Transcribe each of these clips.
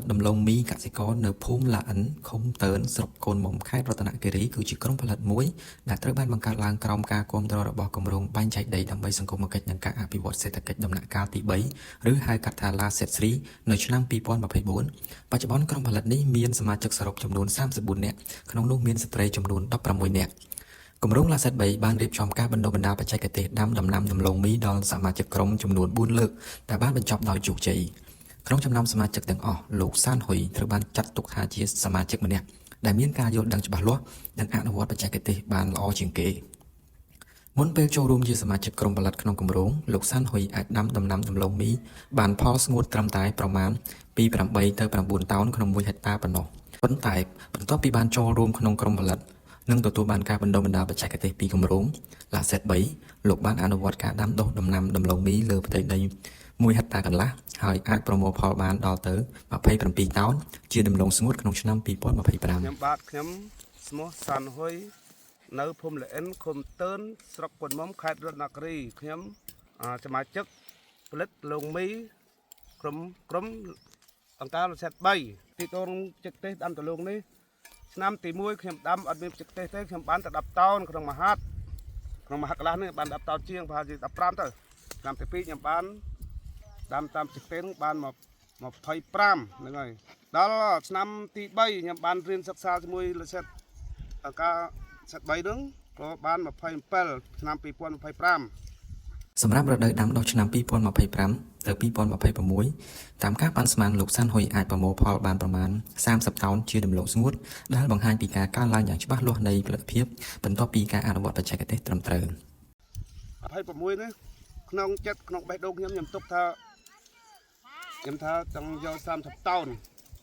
ดដំឡូងមីកសិករនៅភូមិឡាអិនឃុំតើនស្រុកកូនមុំខេត្តរតនគិរីគឺជាក្រុមផលិតមួយដែលត្រូវបានបង្កើតឡើងក្រោមការគាំទ្ររបស់គម្រោងបែងចែកដីដើម្បីសង្គមគិច្ចនិងការអភិវឌ្ឍសេដ្ឋកិច្ចដំណាក់កាលទី3ឬហៅកាត់ថា LASET 3នៅឆ្នាំ2024 បច្ចុប្បន្នក្រុមផលិតនេះមានសមាជិកសរុបចំនួន34នាក់ក្នុងនោះមានស្ត្រីចំនួន16នាក់គម្រោង LASET 3បានរៀបចំការបណ្ដុះបណ្ដាលបច្ចេកទេសដាំដំណាំដំឡូងមីដល់សមាជិកក្រុមចំនួន4លើកដែលបានបញ្ចប់ដោយជោគជ័យក្នុងចំណោមសមាជិកទាំងអស់លោកសានហ៊ុយត្រូវបានចាត់ទុកថាជាសមាជិកម្នាក់ដែលមានការយល់ដឹងច្បាស់លាស់និងអនុវត្តបច្ចេកទេសបានល្អជាងគេមុនពេលចូលរួមជាសមាជិកក្រុមផលិតក្នុងគម្រោងលោកសានហ៊ុយអាចដាំដំណាំដំឡូងមីបានផលស្ងួតត្រឹមតែប្រមាណពី8ទៅ9តោនក្នុង1ហិកតាប៉ុណ្ណោះប៉ុន្តែបន្ទាប់ពីបានចូលរួមក្នុងក្រុមផលិតនិងទទួលបានការបណ្ដុះបណ្ដាលបច្ចេកទេសពីគម្រោង LASET 3លោកបានអនុវត្តការដាំដុះដំណាំដំឡូងមីលើផ្ទៃដី1ហិកតាកន្លះហើយអាចប្រមូលផលបានដល់ទៅ27តោនជាដំឡូងស្ងួតក្នុងឆ្នាំ2025ខ្ញុំឈ្មោះសាន់ហ៊ុយនៅភូមិលអិនឃុំតើនស្រុកកូនមុំខេត្តរតនគិរីខ្ញុំសមាជិកផលិតលងមីក្រុមអង្គការ LASET 3ទីកូនចិកទេសដាំដំឡូងនេះឆ្នាំទី1ខ្ញុំដាំអត់មានចិកទេសទេខ្ញុំបានតែ10តោនក្នុងមហាកន្លះនេះបាន10តោនជាងប្រហែលជា15ទៅឆ្នាំទី2ខ្ញុំបានដាំតាមចិកទេសបាន25ហ្នឹងហើយដល់ឆ្នាំទី3ខ្ញុំបានរៀនសិក្សាជាមួយ LASET អង្គការ LASET 3ហ្នឹងក៏បាន27ឆ្នាំ2025សម្រាប់រដូវដាំដុះឆ្នាំ2025ទៅ2026តាមការប៉ាន់ស្មានលោកសាន់ហ៊ុយអាចប្រមូលផលបានប្រមាណ30តោនជាដំឡូងស្ងួតដែលបង្ហាញពីការកើនឡើងយ៉ាងច្បាស់លាស់នៃផលិតភាពបន្ទាប់ពីការអនុវត្តបច្ចេកទេសត្រឹមត្រូវ26នេះក្នុងចិត្តក្នុងបេះដូងខ្ញុំទុកថាខ្ញុំថាចង់យក30តោន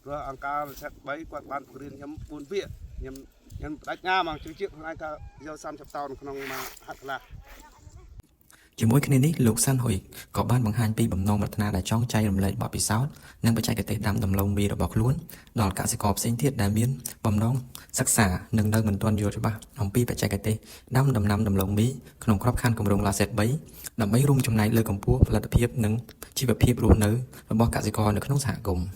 ព្រោះអង្គការ LASET 3គាត់បានបង្រៀនខ្ញុំ4វាខ្ញុំបដិញ្ញាមកជឿជាក់ខ្លួនឯងថាយក30តោនក្នុងមួយហត្ថកន្លះជាមួយគ្នានេះលោកសាន់ហ៊ុយក៏បានបង្ហាញពីបំណងប្រាថ្នាដែលចង់ចែករំលែកបទពិសោធន៍និងបច្ចេកទេសដាំដំឡូងមីរបស់ខ្លួនដល់កសិករផ្សេងទៀតដែលមានបំណងសិក្សានិងនៅមិនទាន់យល់ច្បាស់អំពីបច្ចេកទេសដាំដំណាំដំឡូងមីក្នុងក្របខ័ណ្ឌគម្រោង LASET 3ដើម្បីរួមចំណែកលើកម្ពស់ផលិតភាពនិងជីវភាពរស់នៅរបស់កសិករនៅក្នុងសហគមន៍